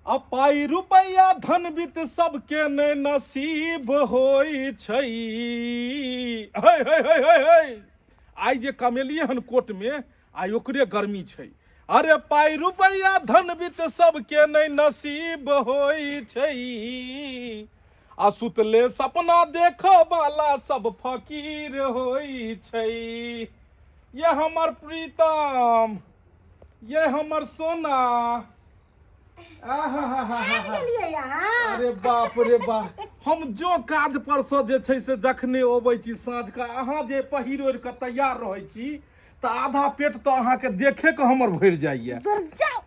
अब पाई रुपया धन बीत सबके ने नसीब होई छै। आई जे कमेलिए हन कोर्ट में आई ओकरे गर्मी छै। अरे पाई रुपया धन बीत सबके ने नसीब होई छै। आ सुतले सपना देख वाला सब फकीर होई छै। ये हमर प्रीतम, ये हमर सोना। अरे बाप रे बाप, हम जो काज पर से जे छै से जखने अबै छी साँझ का, अहाँ जे पहिर ओढ़ के तैयार रहै छी तऽ आधा पेट तऽ अहाँके देखे के हमर भरि जाइए।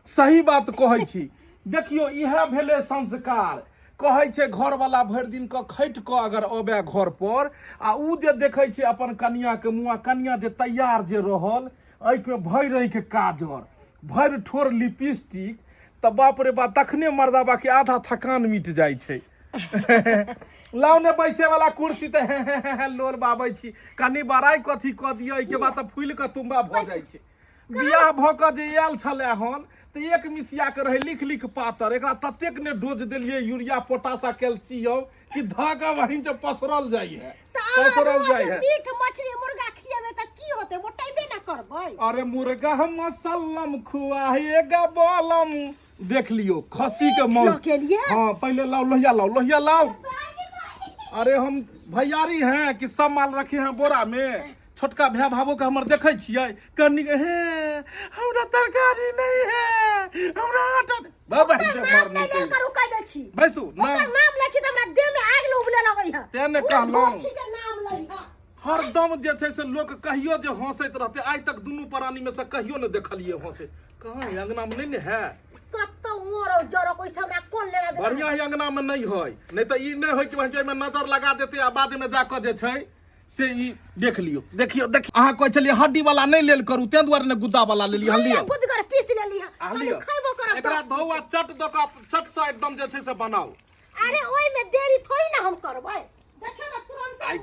सही बात कहै छी। देखियो इएह भेलै संस्कार। कहै छै घर वाला भरि दिन के खटि कऽ अगर अबे घर पर आ उ जे देखै छै अपन कनिया के मुँह, कनिया जे तैयार जे रहल, आँखि में भरि रहि के काजर, भरि ठोर लिपस्टिक, तऽ बाप रे बाप तखने मर्दाबा के आधा थकान मिट जाइ छै। लाउ ने बैसे वाला कुर्सी तऽ लोल बाबै छी, कनि बड़ाई कथी कऽ दियौ, एहिके बाद तऽ फूलि कऽ तुम्बा भऽ जाइ छै। बियाह भऽ कऽ जे आयल छलै हन तऽ एक मिसिया के रहे लिख लिख पातर, एकरा ततेक ने डोज देलियै यूरिया पोटाश आ कैल्शियम कि धागा वहीं से पसरल जाइ है, पसरल जाइ है। मीट मछली मुर्गा खियेबे त की होते, मोटाइबे ना करबै। अरे मुर्गा मसल्लम खुआएगा बोलम, देख लियो खस्सी के मौत। हाँ पहले लाओ लोहिया, लाओ लोहिया लाओ। अरे हम भैयारी हैं कि सब माल रखे हैं बोरा में। छोटका भैया भावो के हमर देखे छियै, कनी के हे हमरा तरकारी नहीं है, हमरा आटा बाबा जे मार नहीं ले करू कह दै छी। बैसू नाम ले छी त हमरा देह में आग उबले लगै है। तेने कहलौं छी के नाम लै है। हरदम जे छै से लोग कहियो जे हंसैत रहते, आज तक दुनू प्राणी में से कहियो न देखलिए हंसे। कहां अंगना में नहीं है, कत्तो मोरो जरो कोई हमरा कोन लेना दे। बढ़िया ही अंगना में नहीं होय, नहीं तो ई नहीं होय कि वहां में नजर लगा देते आ बाद में जाकर जे छै से ई देख लियो। देखियो देखियो अहाँ कहै छलिए हड्डी वाला नहीं लेल करू, ते दुआरे ने गुद्दा वाला ले लियो। लियो गुदगर पीस ले लियो, खाली खइबो करब। एकरा धोआ चट द का चट से एकदम जे छै से बनाओ। अरे ओइ में देरी थोड़ी ना हम करबै, देखियो ना तुरंत आई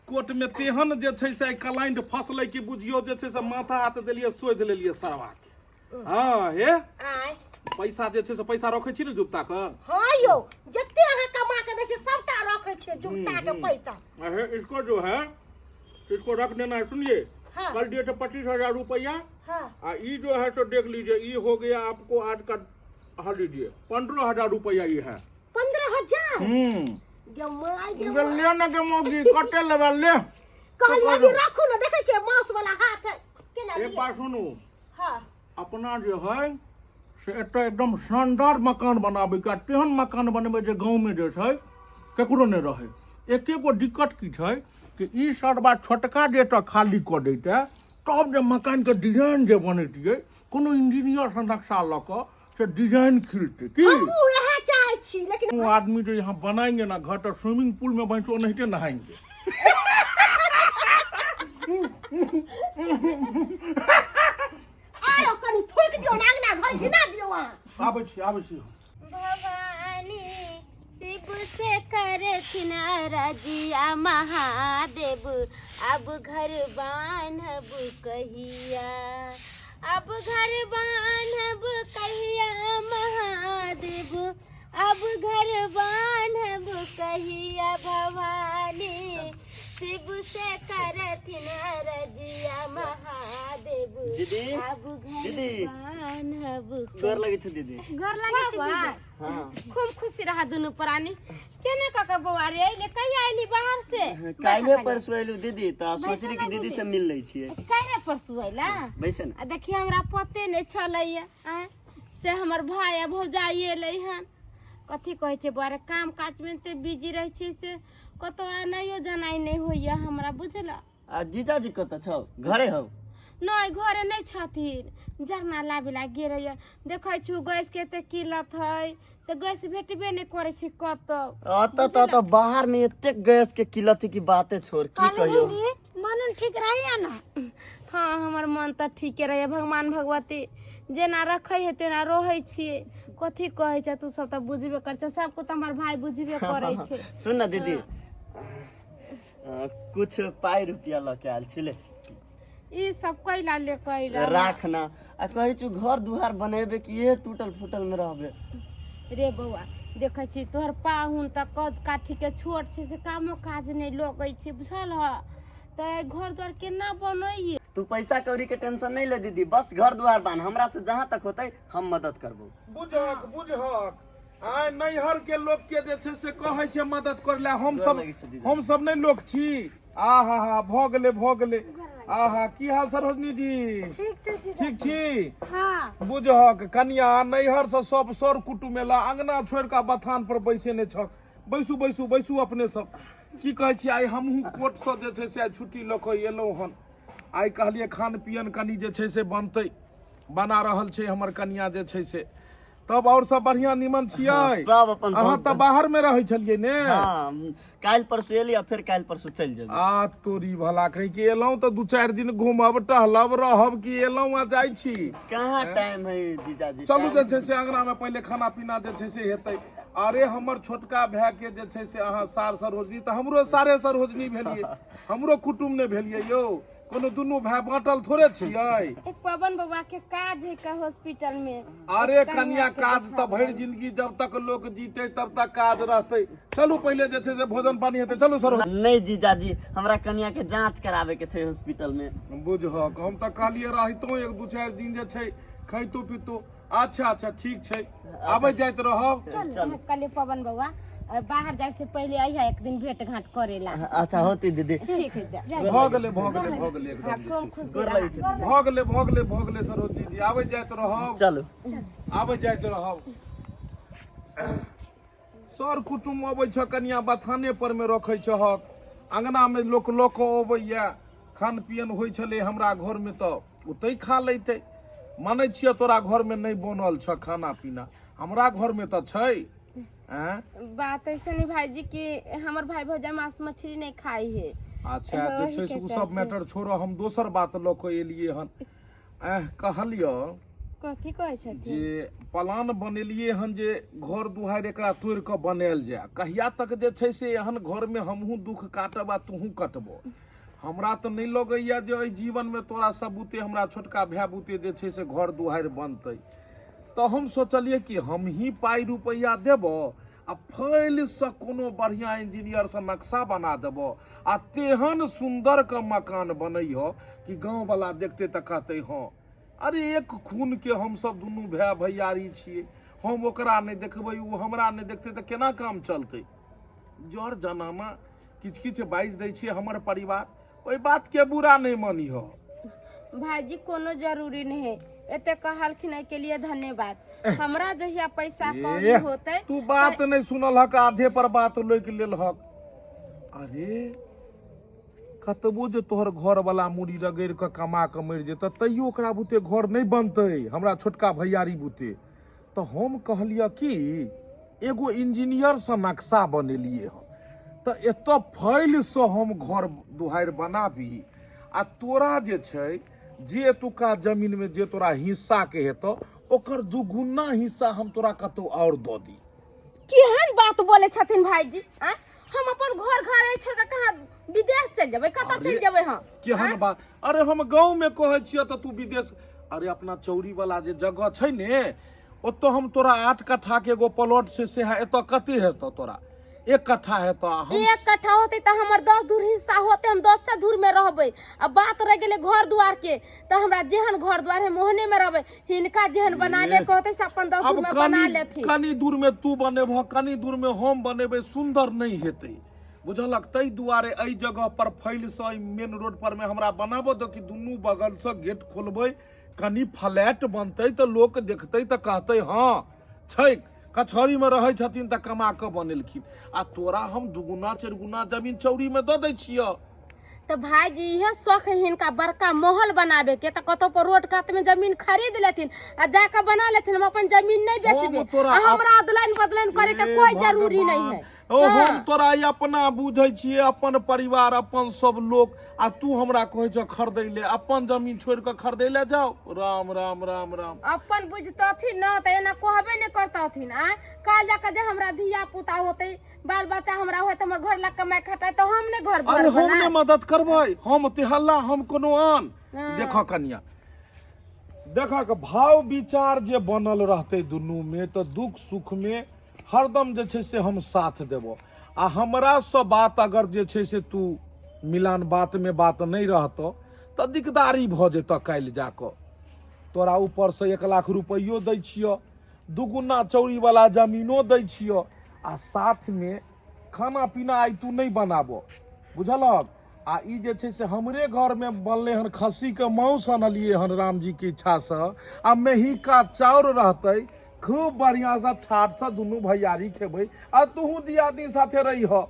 कोट में तेहन जे छै से क्लाइंट फसलै कि बुझियो जे छै से माथा हाथ देलिए सोध लेलिए सरवा के। हां हे आय पैसा जे छै से पैसा रखै छी ने जुत्ता के। हां यौ जत्ते अहाँ कमा के दै छी सबटा रखै छी जुत्ता के पैसा। अरे इसको जो है इसको रख देना है, सुनिए। हाँ। कल डेट 25,000 रुपया। हाँ। ये जो है तो देख लीजिए, ये हो गया आपको आज का, हाँ लीजिए 15,000 रुपया ये है। 15,000 जमाई ले ना के मोगी कटे लेवल ले। कहलिए कि रखू ना, देखे छे मांस वाला हाथ है केना। एक बात सुनो, हां अपना जो है से एटा एकदम शानदार मकान बनाबे का, तेहन मकान बनबे जे गांव में जे छै केकरो नहीं रहे। एके गो दिक्कत की छै कि ई सरबा छोटका जे त खाली क देते, तब जे मकान के डिजाइन जे बनैतिए, कोनो इंजीनियर से नक्शा ल क से डिजाइन खिलते की। हम यह चाहे छी, लेकिन वो आदमी जो यहाँ बनाएंगे ना घर, तो स्विमिंग पूल में बैठ तो नहीं नहाएंगे। आरो कनी थूक दियो ना, अंगना घर घिना दियो वहां। आबै छी आबै छी। भवानी शिव से करथिन रजिया महादेव, अब घर बान्हब कहिया, अब घर बान्हब कहिया महादेव, अब घर बान्हब कहिया। भवानी शिव से करथिन रजिया महादेव, दीदी अब घर दीदी बान्हब गोर लगे छै दीदी। घर लगे छै दीदी। हाँ खूब खुशी रहा दुनू प्राणी। केने काका बौआ रे अइले, कहिया अइली बाहर से? काल्हे परसू अइलू दीदी, त सोचली कि दीदी से मिल लै छियै। काहे परसू अइला? बैसे ना। आ देखिए हमरा पते नहीं छलैया से हमर भाई आ भौजाई अइलै हन। कथी कहै छै बारे काम काज में ते बिजी रहै छी, से कतो आनाइयो जनाई नहीं होइया हमरा, बुझला। आ जीजाजी कतऽ छौ? घरे हौ? नहीं घरे नहीं छथिन, जरना लाबे ला गेलैया। देखै छु गैस के ते किल्लत है, से गैस भेटबे नहीं करे छै कतो। अत त बाहर में एते गैस के किल्लत की बातें छोड़, की कहियो। मन ठीक रहैया ना? हाँ हमर मन तो ठीके रहे, भगवान भगवती जेना रखे है तेना रहे छिए। कथी कहे छ तू सब तो बुझबे कर छ, सबको तो हमार भाई बुझबे करे छे। सुन ना दीदी, कुछ पाई रुपया लके आयल छिले। ई सब कैला ले कैला राख ना। आ कहे छु घर दुआर बनेबे कि ये टूटल फूटल में रहबे। रे बौआ देखे छी तोहर पाहुन त कद काठी के छोट छै से कामो काज नहीं लगै छै बुझल ह। त घर द्वार केना बनैये? तू पैसा कौड़ी के टेंशन नहीं ले दीदी, बस घर दुआर बान, हमरा से जहाँ तक होते हम मदद करबो। बुझहक बुझहक आय नैहर के लोग के जे छै से कहै छै मदद करले, हम सब नहीं लोग छी। आहा हा भ गेले आहा की हाल सरोजनी जी? ठीक छै जी। ठीक छी? हाँ बुझहक कनिया नैहर से सब सर कुटुम एला, अंगना छोड़ के बथान पर बैसे ने छक। बैसू बैसू बैसू अपने सब। की कहै छी आइ हमहूँ कोर्ट से जे छै से आइ छुट्टी लऽ कऽ एलहुँ हन। आइ कहलिए खान पियन कनी जे छै से बनतै, बना रहल छै हमर कनिया जे छै से। तब और सब बढ़िया निमन छियै? सब अपन अहाँ तऽ बाहर में रहै छलियै ने? हाँ काल परसों एलिए, फिर काल परसों चल जेबै। आ तोरी भला कहीं के एलहुँ तऽ 2-4 दिन घूमब टहलब रहब कि एलहुँ आ जाइ छी? कहाँ टाइम है जीजाजी? चलू जे छै से अंगना में पहले खाना पीना जे छै से हेतै। अरे हमर छोटका भाई के जे छै से अहाँ सार सरोजनी तऽ हमरो सारे सरोजनी भेलियै, हमरो कुटुम ने भेलियै यौ। कोनो दुनू भाई बांटल थोड़े छियै। एक पवन बाबा के काज है का हॉस्पिटल में? अरे कन्या काज तो भर जिंदगी जब तक लोग जीते तब तक काज रहते। चलू पहले जे छै से भोजन पानी हेतै। चलू सर। नहीं जीजाजी हमरा कन्या के जांच करावे के थे हॉस्पिटल में। बुझहक हम तो कहलिए रहितो 1-2-4 दिन जे छै खैतो पीतो। अच्छा ठीक छै, आबे जाइत रहब। चल कल पवन बाबा बाहर जाए से पहले आई है एक दिन भेंट घाट करेला। अच्छा होती दीदी। ठीक है जा। भ गेले एकदम जे छै से। भ गेले सरोजनी जी, आबे जाइत रहब। चलो आबे जाइत रहब। सर कुटुम अबै छ कनिया बथाने पर में रखै छहक, अंगना में लोक लोक अबैया, खान पियन होइ छले हमरा घर में तो ओतै खा लैते। मानै छियै तोरा घर में नहीं बनल छ खाना पीना, हमरा घर में तो छै। बात ऐसे नहीं भाईजी कि हमर भाई भौजा मांस मछली नहीं खाई है। अच्छा जे छै से उ सब मैटर छोड़ो, हम दोसर बात लऽ के एलिए हन। कहलियो कथी कहै छथिन जे प्लान बनेलिए हन जे घर दुआर एकरा तोड़ के बनायल जाय। कहिया तक जे छै से एहन घर में हमहूँ दुख काटब आ तूहू कटबो। हमरा तो नहीं लगैया जे एहि जीवन में तोरा सब बुते हमरा छोटका भाई बुते जे छै से घर दुआर बनतै। तो हम सोचलिए कि हम ही पाई रुपया देबो आ फैल से कोनो बढ़िया इंजीनियर से नक्शा बना देबो आ तेहन सुंदर का मकान बनैयो कि गांव वाला देखते तो कहते हाँ अरे एक खून के हम सब दुनू भाई भैयारी छिए। हम ओकरा नहीं देखबै उ हमरा नहीं देखते तो केना काम चलते? जर जनाना किछ किछ बाइज दै छिए हमर परिवार, ओई बात के बुरा नहीं मानी हो। भाईजी कोनो जरूरी नहीं है, एते कहलखिन है के लिए धन्यवाद। हमरा जहिया पैसा कौड़ी होते तू बात नहीं सुनल हक, आधे पर बात लोक लेल हक। अरे कतबो जे तोहर घर वाला मुड़ी रगड़ के कमा के मर जेत तैयो ओकरा बुते घर नहीं बनते, हमरा छोटका भैयारी बुते। तो हम कहलिए कि एगो इंजीनियर से नक्शा बनेलिए हन, तो एतो फैल से हम घर दुआर बनाबी आ तोरा जे छै जे तुका जमीन में जे तोरा हिस्सा के हेतो ओकर दुगुना हिस्सा हम तोरा कतौ और दो दी। केहन बात बोले छथिन भाईजी? हम अपन घर छोड़ के कहां विदेश चल जेबै? कतौ चल जेबै हम? केहन बात? अरे हम गांव में कहै छियै त तू विदेश? अरे अपना चौरी वाला जे जगह छै ने ओतो हम तोरा 8 कट्ठा के एगो प्लॉट से एतो कते हेतो तोरा? 1 कट्ठा हेतो। 1 कट्ठा होते त हमर 10 दूर हिस्सा होते, हम 10 से दूर में रहबै। अब बात रह गेले घर द्वार के त हमरा जेहन घर द्वार है मोहने में रहबै, हिनका जेहन बनावे के होते से अपन 10 दूर में बना लेथि। कनी दूर में तू बनेबह, कनी दूर में हम बनेबै, सुंदर नहीं हेतै बुझलक। तै दुआरे एहि जगह पर फैल से मेन रोड पर में हमरा बनाबो दो कि दुनू बगल से गेट खोलबै, कनी फ्लैट बनतै त लोक देखतै त कहतै हाँ छै कचहरी में रहे छथिन त कमा के बनेलखिन। आ तोरा हम 2-4 जमीन चौरी में दे दै छियो। तो भाईजी यह शौक है हिनका बड़का महल बनावे के, त कतो पर रोड कात में जमीन खरीद लेथिन आ जाके बना लेथिन। हम अपन जमीन नहीं बेचबे, हमरा अदलाइन बदलाइन करे के कोई जरूरी नहीं है। हम तोरा अपना बुझै छिए, अपन परिवार अपन सब लोग, आ तू हमरा कहै छ खरीदै ले? अपन जमीन छोड़ के खरीदै ले जाओ? राम राम राम राम। अपन बुझतथिन न त एना कहबे नहीं करतथिन। काल जाके जे हमरा धिया पुता होते, बाल बच्चा हमरा होत, हमर घर ला कमाई खटाई त हम ने घर द्वार बना। हम ने मदद करबै, हम तेहल्ला हम कोनो आन। देखो कन्या देखा के भाव विचार जे बनल रहते दुनू में तो दुख सुख में हरदम जे छै से हम साथ देबो। आ हमरा से बात अगर जे छै से तू मिलान बात में बात नहीं रहतो तो दिकदारी भ जेतो। काल्हि जाके तोरा ऊपर से 1 लाख रुपयो दै छियो, दुगुना चौरी वाला जमीनो दै छियो, आ साथ में खाना पीना आई तू नहीं बनाबो, बुझलक। आ ई जे छै से हमरे घर में बनले हन खस्सी के मांस आनलिए हन राम जी के इच्छा से, आ मेही का चाउर रहते खूब बढ़िया से ठाट से दुनू भैयारी खेबै, आ तूहू दियादी साथे रही हो।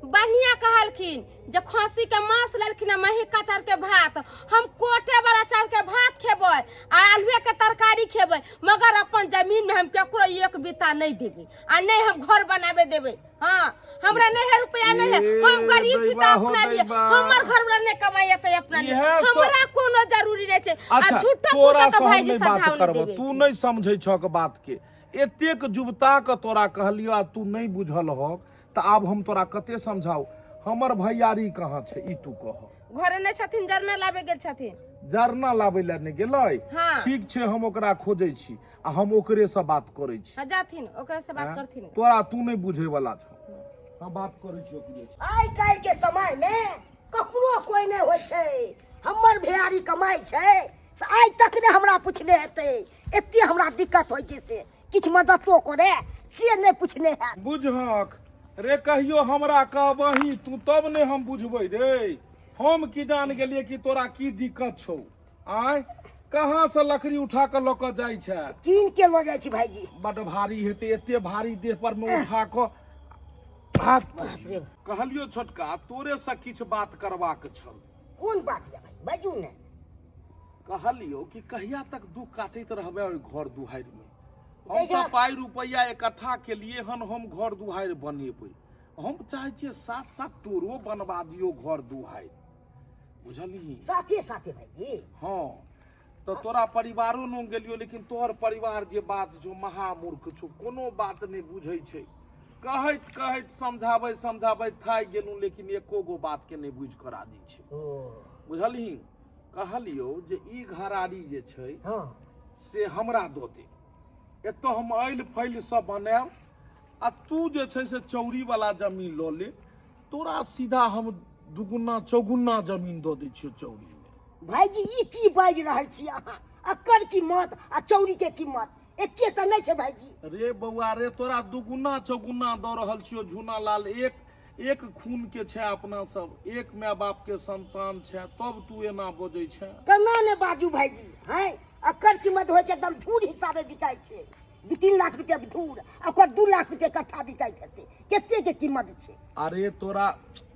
बढ़िया कहलखिन जब खसी के मांस लेलखिन मही का चाउर के भात, हम कोटे वाला चाउर के भात खेबै आ आलूए के तरकारी खेबै, मगर अपन जमीन में हम केकरो 1 बीता नहीं देबै आ नहीं हम घर बनावे देबै। हाँ, हमरा नहीं है रुपया नहीं है, हम गरीब छी त अपना लिए, हमर घर वाला नहीं कमाई त अपना लिए, हमरा कोनो जरूरी नहीं छै। आ झूठो तोरा के से भाई हम जी नहीं बात समझाव करबो, देबै। तू नहीं समझै छ के बात के। एतेक जुबता के तोरा कहलियो आ तू नहीं बुझल हो त आब हम तोरा कते समझाऊ। हमर भैयारी कहाँ छै ई तू कह। घरे नहीं छथिन, जरना लाबे गेल छथिन। जरना लाबै ले नहीं गेलै? हाँ। ठीक छै, हम ओकरा खोजै छी आ हम ओकरे से बात करै छी। हाँ, जाथिन ओकरा से बात करथिन। तोरा तू नहीं बुझे वाला छ, हम बात करै छी ओकरे से। आइ काल्हि के समय में ककरो कोई नहीं होइ छै। हमर भैयारी कमाई छै से आइ तक ने हमरा पूछने हेतै, एते हमरा दिक्कत होइ छै से किछ मददो करे से नहीं पूछने है। बुझहक रे, कहियो हमरा कहबही तू तब ने हम बुझबै रे। हम की जान गेलिए कि तोरा की दिक्कत छौ। आय कहाँ से लकड़ी उठा के लऽ के जाइ छै? कीन के लऽ जाइ छी भाईजी। बड़ भारी हेतै, एते भारी देह पर में उठा के हाथ कहलियो छोटका तोरे से किछ बात करबाक छल। कोन बात है भाई, बाजू ने। कहलियो कि कहिया तक दुख काटैत रहबे ओइ घर दुहारि में। हम तो पाई रुपया इकट्ठा के लिए हन हम घर दुहारि बनेबै। हम चाहे छियै साथ साथ तोरो बनवा दियो घर दुहारि, बुझलिही? साथे साथे भाईजी। हाँ, तो तोरा परिवारो न गेलियो, लेकिन तोहर परिवार जे बात छौ महामूर्ख छौ, कोनो बात नहीं बुझै छै। कहैत कहैत समझाबैत थाकि गेलू, लेकिन एको गो बात के नहीं बुझ कर आदि छै, बुझलिही? कहलियो जे ई घरारी जे छै से हमरा दो दे, एतो हम आइल फैल सब बनाएब, आ तू जे छै से चौरी वाला जमीन लऽ ले। तोरा सीधा हम दुगुना चौगुना जमीन दऽ दै छियो चौरी में। भाईजी ई की बाज रहल छी अहाँ? अकर कीमत आ चौरी के कीमत एके त नहीं छै भाईजी। रे बउआ रे, तोरा दुगुना चौगुना दऽ रहल छियो। झूना लाल एक खून के छै अपना सब, एक माय बाप के संतान छै, तब तू एना बजै छै। केना ने बाजू भाईजी, हैं? अकर कीमत होइ छै एकदम धूर हिसाबे बिकाई छै। 2-3 लाख रुपया धूर, ओकर 2 लाख रुपया कट्ठा बिकाई हेतै। केते के कीमत छै? अरे तोरा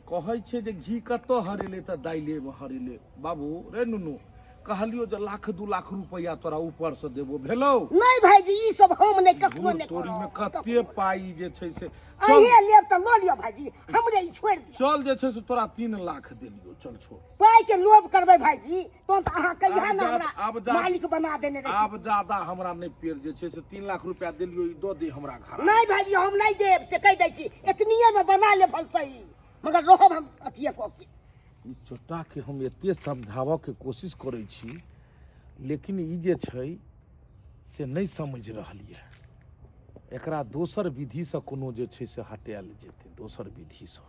कहै छै जे घी कतौ हरेले त दाइले में हरेले। बाबू रे नुनू, कहलियो जे 1-2 लाख रुपया तोरा ऊपर से देबो, भेलौ? नहीं भाईजी, ई सब हम नहीं कखनो नहीं तोरी में करब। कते पाई जे छै से अहे लेब त ल लियो भाईजी, हमरे ई छोड़ दियो। चल जे छै से तोरा 3 लाख देलियो, चल छोड़। पाई के लोभ करबै भाईजी तो अहाँ कहिया ना अब हमरा जा- मालिक बना देने रही। आब ज्यादा हमरा नहीं पेड़ जे छै से 3 लाख रुपया देलियो, ई दो दे हमरा घर। नहीं भाईजी, हम नहीं देब से कह दै छी। एतनिए में बना ले फल सही, मगर रहब हम अथिए क के। ई छोटा के हम एते समझाबऽ के कोशिश करै छी, लेकिन ई जे छै से नहीं समझ रहलिए। एकरा दोसर विधि से कोनो जे छै से हटायल जेतै, दोसर विधि से।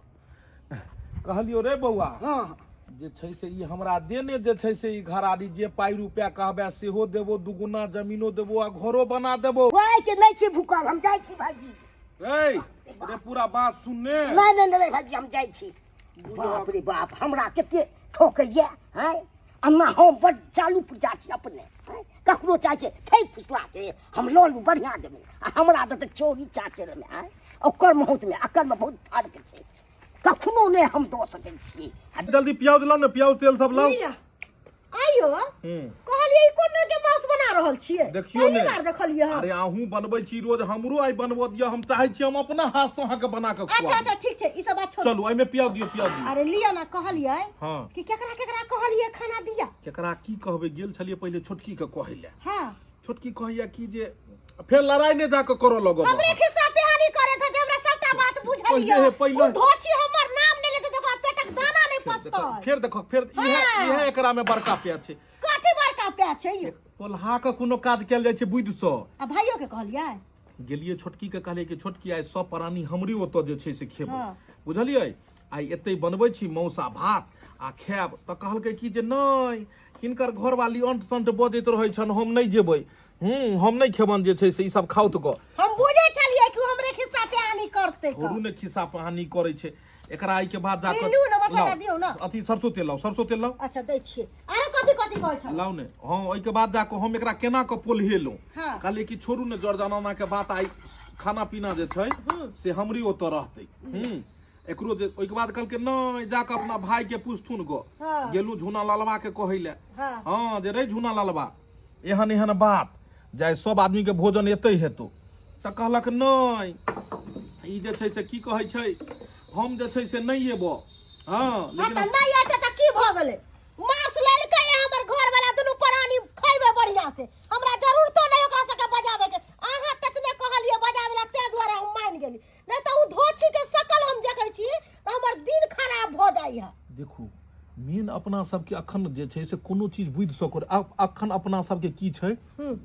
कहलियो रे बौआ, हाँ जे छै से ई हमरा देने जे छै से ई घरारी जे पाई रुपया कहबे सेहो देबो, दुगुना जमीनो देबो आ घरो बना देबो। कोई के नहीं छी भूकल, हम जाई छी भाईजी। ए रे पूरा बात सुनने। नहीं नहीं नहीं भाईजी, हम जाई छी। बाप रे बाप, हमरा केते ठोकैया हैं? अन्ना हम बड़ चालू पुरजा छी अपने, हैं? ककरो चाहे छै ठेक फुसला के हम लोन बढ़िया देबै, आ हमरा दे चोरी चाचर में, हैं? ओकर बहुत में अकर में बहुत फर्क छै। कखनो नहीं हम दो सकै छी। जल्दी प्याज लाओ ने, प्याज तेल सब लाओ। आइयो कहलिए ई कोन के मांस बना रहल छियै? देखियो ने, देखलिए हम। अरे आहू बनबै छी रोज, हमरो आई बनबो दिया। हम चाहे छी हम अपना हाथ से अहाँ के बना के अच्छा खुआबी। अच्छा ठीक छै, ई सब बात छोड़। चलू एमे प्याज दियो, प्याज दियो। अरे लिया ना, कहलिए हाँ। कि केकरा केकरा कहलिए खाना दिया। केकरा की कहबै, गेल छलिए पहिले छोटकी के कहै ले। हां, छोटकी कहैया कि जे फेर लड़ाई ने जाके करो लगो। हमरे खिस्सा पेहानी करे थे, हमरा सबटा बात बुझलिए। पहिले ओ धोची हमर नाम ने लेते तो ओकरा पेटक दाना नहीं पचतै। फिर देखो, फिर इहे एकरा में बड़का प्याज छै। कथि बड़का प्याज छै? पोल्हा के कोनो काज कयल जाइ छै बुद्धि सँ। आ भाइयों के कहलियै गेलियै छोटकी के कहलियै कि छोटकी आइ सब प्राणी हमरे ओतऽ जे छै से खेबै, हाँ। बुझलियै। आइ एतै बनबै छी मौसा भात आ खायब, तऽ कहलकै कि जे नहि हिनकर घरवाली अंट संट बजैत रहै छनि, हम नहि जेबै, हम नहि खेबन जे छै से ई सब खाउत ग। हम बुझे छलियै कि हमरे खिस्सा हानि करते छोड़ू ने खिस्सा पानी करै छै। एकरा आई के बाद जाकर लियौ ने, मसाला दियौ ने। अथी सरसों तेल लाउ, सरसों तेल लाउ। अच्छा दै छियै। आरो कथी कथी कहै छ लाउ ने। हाँ, ओहि के बाद जाकर हम एकरा केना के पोल्हेलहुँ। हाँ। कहलियै कि छोड़ू ने जर जनाना के बात, आई खाना पीना जे छै से हमरी ओतऽ रहतै। एकरो जे ओहि के बाद कहलकै नहीं जाके अपना भाई के पूछथुन गो। हाँ। गेलू झूना लालबा के कहै ले। हाँ। हाँ जे रे झूना लालबा एहन एहन बात जाय सब आदमी के भोजन एतै हेतौ, तऽ कहलक नहीं ई जे छै से की कहै छै हम जे छै से नहीं एबो। हाँ लेकिन लेकिन नहीं आते त की भ गेलै? मांस लेलकै हमर घर वाला दुनु प्राणी खइबे बढ़िया से, हमरा जरूरतो नहीं ओकरा सके बजावे के। आहा ततने कहलिए बजावे ला, ते द्वारा हम मान गेली। नहीं तो उ धोछी के शकल हम देखै छी त हमर दिन खराब भ जाई है। देखू मेन अपना सबके अखन जे छै से कोनो चीज बुझि सको। अखन अपना सबके की छै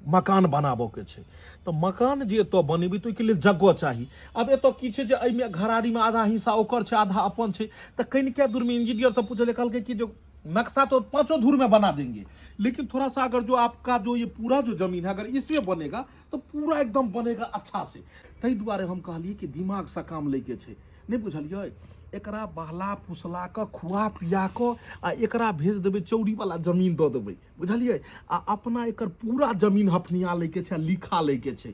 मकान बनाबो के छै, तो मकान जे एतऽ बनेबै तो ओहिके लेल जगह चाही। अब एतऽ की छै जे एहिमे घरारी में आधा हिस्सा ओकर छै आधा अपन छै, तो कनिके दूर में इंजीनियर से पूछले कहलकै कि जो नक्शा तो 5 धूर में बना देंगे, लेकिन थोड़ा सा अगर जो आपका जो ये पूरा जो जमीन है अगर इसमें बनेगा तो पूरा एकदम बनेगा अच्छा से। ताहि दुआरे हम कहलिए कि दिमाग से काम लेके छै, नहीं बुझलियै। एकरा बहला फुसला के खुआ पिया के आ एकरा भेज देबै चौड़ी वाला जमीन दऽ देबै, बुझलियै। आ अपना एकर पूरा जमीन हफनिया लै के छै, लिखा लै के छै।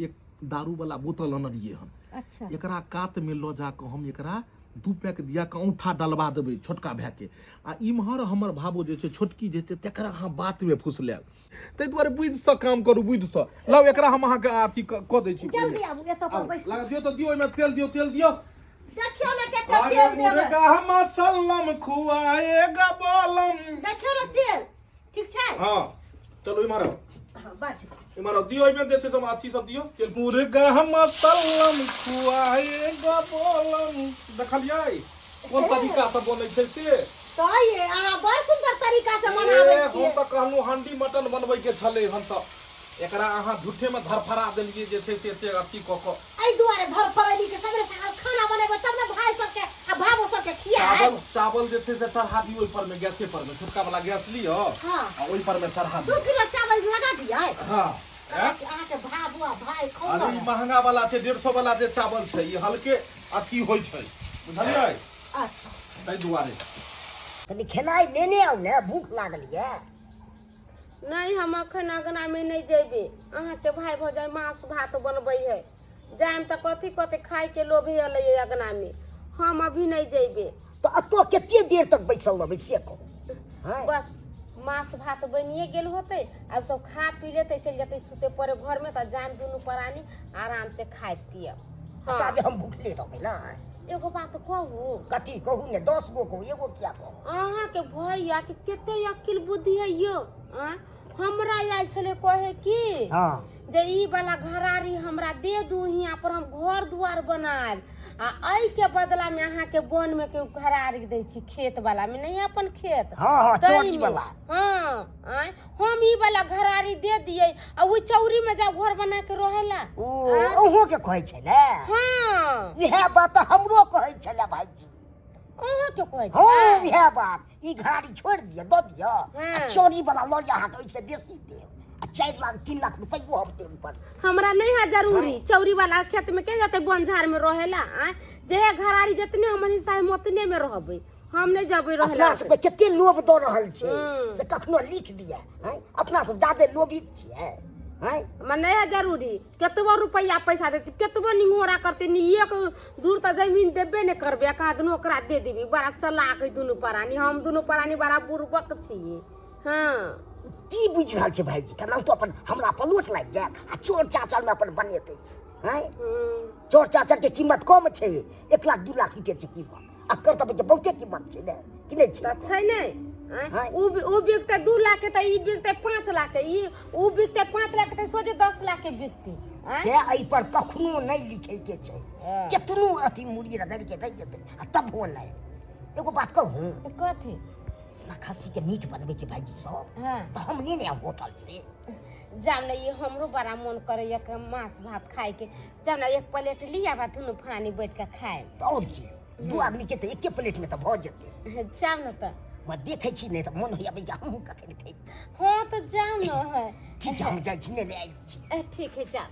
एक दारू वाला बोतल अनलियै हन, अच्छा एकरा कात में लऽ जाके हम एकरा 2 पैक दिया के औंठा डलवा देबै छोटका भाई के। आ इम्हर हमर भाबो जे छै छोटकी जे छै तकरा अहाँ बात में फुसलायल। ताहि दुआरे बुद्धि से काम करू, बुद्धि से लाउ एकरा हम अहाँके अथी कऽ दै छी। जल्दी आबू एतऽ पर बैस। लगा दियौ तऽ दियौ, ओहिमे तेल दियौ, तेल दियौ। देखियो ना केते अरे तेल देबे। मुर्गा मसल्लम खुआएगा बोलम। देखियो ना तेल ठीक छै। हाँ चलो इम्हर आओ, हां बाज। इम्हर आओ, दियो ओहिमे जे छै सब अथी सब दियो। तेल मुर्गा मसल्लम खुआएगा बोलम। देखलियै कोन तरीका से बनै छै से? तो ये अहाँ बड़ सुंदर तरीका से बनाबै हम छियै। तऽ कहलहुँ हंडी मटन बनबै के छलै हन, तऽ एकरा अहाँ झूठे में धरफरा देलियै जे छै से एते अथी कऽ कऽ। एहि दुआरे घर परैली के सबरे साल खाना बनेबै तब ने भाई सबके आ भाबो सबके खियाए। चावल जे छै से चढ़ा दियो ओहि पर में, गैसे पर में, छोटका वाला गैस लियो हाँ। आ ओहि पर में चढ़ा 2 दियो। किलो चावल लगा दियै। हाँ अहाँके भाबो आ भाई खौ। अरे ई महंगा वाला छै, 150 वाला जे चावल छै ई हल्के अथी होइ छै, बुझलियै। अच्छा ताहि दुआरे तनी खेनाइ लेने आउ ने, भूख लागल ये। नहीं हम अखन अगना में नहीं जेबे। अहाँ के भाई भौजाई मांस भात बनबै है, जाइम त कथी कथी खाए के लोभ अलै अगना में, हम अभी नहीं जेबे। तो अतो केते देर तक बैसल रहबै से कहू? हैं बस मांस भात बनिए गेल होते, अब सब खा पी लेते चल जाते सुते पड़े घर में, तो जाइम दुनू प्राणी आराम से खाए पियब। हाँ। तबे हम भूखले रहबै ना। एगो बात कहू, कथी कहू ने? 10 गो कहू, एगो क्या कहू? अहाँ के भैया के केते अकिल बुद्धि है यो। हमरा आयल छले कहे की हां जे ई वाला घरारी हमरा दे दू, यहाँ पर हम घर दुआर बनाएब, आ एहि के बदला में अहाँ के वन में के घरारी दै छी, खेत वाला में नहीं अपन खेत। हां ताहि चौकी में। वाला। हाँ हम ई वाला घरारी दे दिए आ वो चौरी में जा घर बना के रहेला। ओहो के कहै छै ने। हाँ इहे बात हमरो कहै छले भाईजी। अहाँ के कहै हां छै इहे बात। ई घरारी छोड़ दिय, द दिय आ चोरी वाला लऽ जा, अहाँ के ओइसे बेसी देब आ 4 लाख 3 लाख रुपया हम देब ऊपर। हमरा नहीं है जरूरी। चौरी वाला खेत में के जाते बन झाड़ में रहेला। जे घरारी जितने हमर हिस्सा है उतने में रहबै, हम नहीं जबै रहेला। अपना सब केते लोभ द रहल छै से कखनो लिख दिया हैं। अपना सब ज्यादा लोभित छियै हैं। हमरा नहीं है जरूरी। केतबो रुपया पैसा देती, केतबो निंगोरा करते, नी एक दूर त जमीन देबे ने करबे, कहा दुनू ओकरा दे देबी। बड़ा चलाक है दुनू प्राणी, हम दुनू प्राणी बड़ा बुर्बक छियै। हाँ की बुझ रहल छै भाईजी? केना तो अपन हमरा पलोट लाग जाय आ चोर चाचर में अपन बनेतै हैं। चोर चाचर के कीमत कम छै, 1 लाख 2 लाख रुपया छै कीमत। आ करतबे के बहुते कीमत छै ने, कि नहीं छै? छै नहीं। उ बिकते 2 लाख के, त ई बिकते 5 लाख के, ई उ बिकते 5 लाख के, सोचे 10 लाख के बिकती। ते एहि पर कखनो नहीं लिखे के छै। केतनो अथी मुड़ी रगड़ के दे देतै आ तब हो नहीं। एगो बात कहूं, कथी? इतना खस्सी के मीट बनबे छै भाईजी सब हाँ तो हम नहीं ने होटल से जाम ना ये हमरो बड़ा मन करे एक मांस भात खाए के जाम ना एक प्लेट लिया बा दुनू फरानी बैठ के खाए तो और की दू आदमी के तो एके प्लेट में तो भ जेते जाम ना तो मैं देखे छी नहीं तो मन होया भैया हम कखन खाई हाँ तो जाम ना है ठीक है हम जाई छी ले आई छी ठीक है जा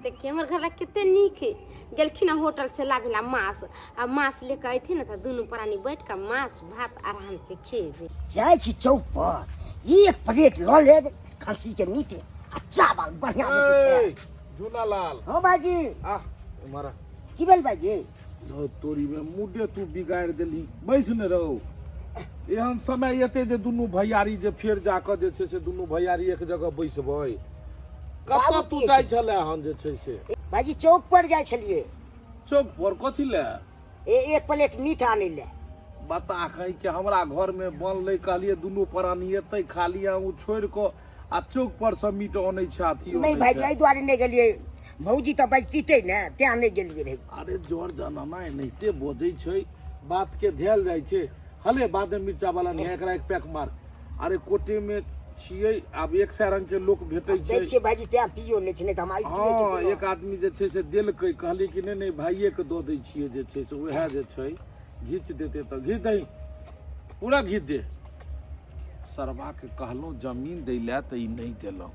देखिए हमारे घर कितने नीक है गेलखिन होटल से लाभिला मांस आ मांस लेकर आई थी ना तो दोनों प्राणी बैठ कर मांस भात आराम से खेबे जाई छी चौक पर एक प्लेट ल ले खस्सी के मीट आ चावल बढ़िया देते झूलालाल हां भाईजी आ हमारा की भेल भाईजी लो तोरी में मुडे तू बिगाड़ देली बैस न रहो एहन समय एते जे दुनू भैयारी जे फेर जाकर जे छै से दुनू भैयारी एक जगह बैसबै कतऽ तू जाइ छले हन जे छै से भाईजी चौक पर जाय छलिए चौक पर कथी ले एक प्लेट मीट आने ले बता कहीं के हमरा घर में बनले कहलिए दुनू प्राणी एतै खा लिया उ छोड़ को आ चौक पर से मीट आनै छै अथी नहीं भाईजी एहि दुआरे नहीं गेलिए भौजी तो बजतीते ने त्या नहीं गेलिए भाई अरे जोर जनाना एनाहिते बोझै छै बात के ध्यान जाइ छै हले बाद में मिर्चा वाला ने एकरा एक पैक मार अरे कोटे में छियै अब 100 रंग के लोग भेटै छै दै छै भाईजी त्या पियो नै छै नै त हम आई पिए हां एक आदमी जे छै से देलकै कहली कि नहीं भाइये के दो दै छियै जे छै से वएह जे छै घीच देते तो घीच दही पूरा घीच दे सरवा के कहलो जमीन दै ले त ई नहीं देलक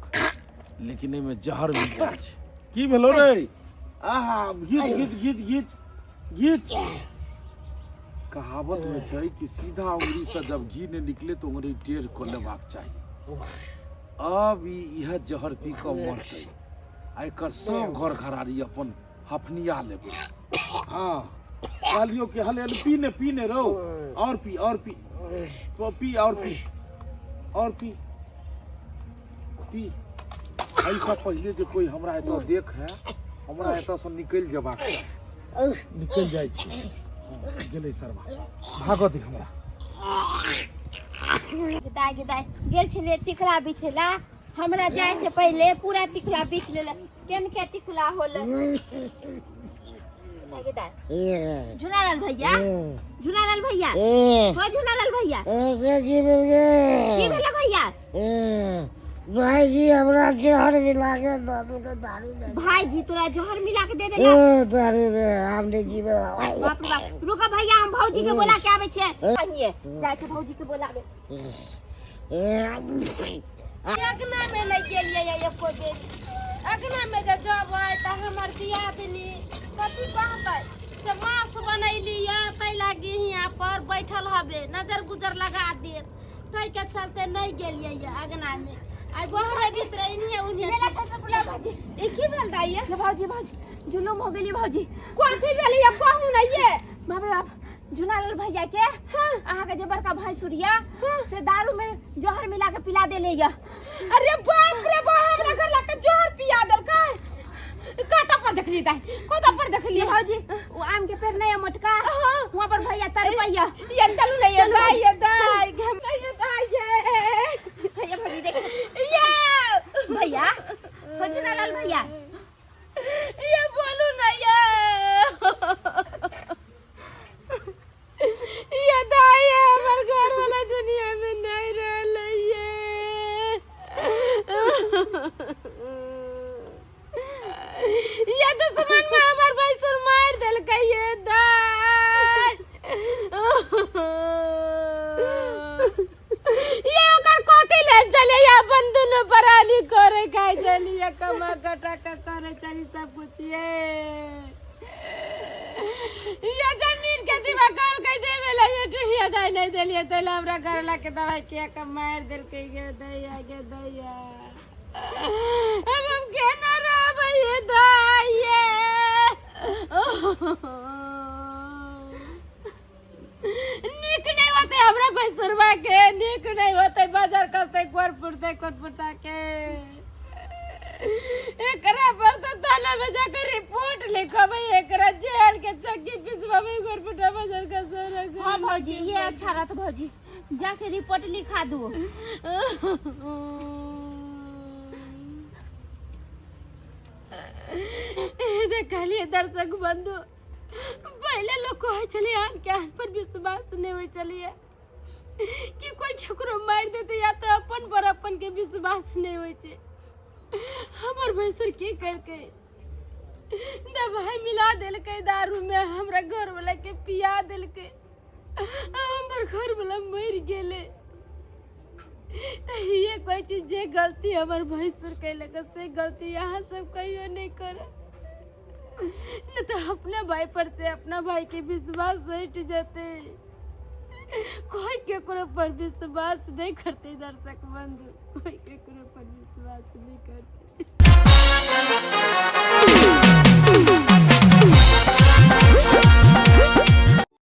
लेकिन एमे जहर मिल जाइ छै की भेलो रे आहा घीच घीच घीच घीच घीच कहावत में छै कि सीधा उंगली से जब घी नहीं निकले तो उंगली टेढ़ को लेबाक चाहिए अब यह जहर पी के मरतै आ एकर सब घर घरारी अपन हफनिया लेबै हाँ कहलियो कि हले पीने रहो और पी तो पी और पी पी ऐसा पहले जो कोई हमरा एतो देख है हमरा एतो से निकल जेबाक निकल जाय छी गेलै सरवा भागो दे हमरा गिदाई गेल छले टिकला बिछला हमरा जाय से पहले पूरा टिकला बिछ लेला केन के टिकला होले झूलालाल भैया झूलालाल भैया हो झूलालाल भैया की भेला भैया भाईजी हमरा जहर मिला के दारू के दारू दे भाईजी तोरा जहर मिला के दे देला दारू रे हम नहीं जीवे बाप रे बाप रुको भैया हम भौजी के बोला के आवे छे कहिए जाय छे भौजी के बोलावे अगना में नहीं गेलिए एको बेर अगना में जब है त हमर दियादनी कथी कहबै से मांस बनैली या तै लागी हिया पर बैठल हबे नजर गुजर लगा देत तै के चलते नहीं गेलिए अगना में आई बहरे भीतर इन्हे उन्हे छे से बोला भाजी ई की भेल दाइया भाजी जुलुम हो गेली भाजी कथी भेल ये कहू न ये बाप रे बाप झूलालाल भैया के अहाँ के जे बड़का भैंसुरिया से दारू में जहर मिला के पिला देले या अरे बाप रे बाप हमरा घर ला के जहर पिया देल का कता पर देखली दाई कता पर देखली भाजी वो आम के पेड़ नहीं मोटका वहां पर भैया तर भैया ये चलू नहीं ये दाई हम नहीं दाई ये भैया भाभी देख ये भैया हो झूलालाल भैया ये बोलू ना ये दाई हमर घर वाला दुनिया में नहीं रहले ये दुश्मन में हमर भैंसुर मार देलकै ये दाई ये ओकर कथी ले चले अपन दुनु पराली करे खाइ चली कमा कटा का करे चली सब कुछ ये जमीन के दिवा कल कह देवेला ये टहिया दाई नहीं देलिए तैला हमरा घर ला के दवाई किया का मार देल के गे दैया अब हम केना रहबै ये दाई निक नहीं होते हमरा भैंसुरवा के निक नहीं होते बाजार कसते कोर पुटा के एकरा पर तो थाना में जाकर रिपोर्ट लिखबै एकरा जेल के चक्की पिसवावे कोर पुटा बाजार कसते हां भौजी ये अच्छा रहत भौजी जाके रिपोर्ट लिखा दो देखलिए दर्शक बंधु पहले लोग कहे चले आन के आन पर विश्वास नहीं हो चलिए कि कोई केकरो मार देते या तो अपन पर अपन के विश्वास नहीं होय छे। हमर भैंसुर की करके दवाई मिला देलकै दारू में, हमरा घर वाला के पिया देलकै, हमर घर वाला मर गेले। तो ये कोई चीज जे गलती हमर भैंसुर कैलक से गलती यहाँ सब कहियो नहीं करे, न तो अपना भाई पर से अपना भाई के विश्वास हट जाते। कोई केकरो पर विश्वास नहीं करते दर्शक बंधु, कोई केकरो पर विश्वास नहीं करते।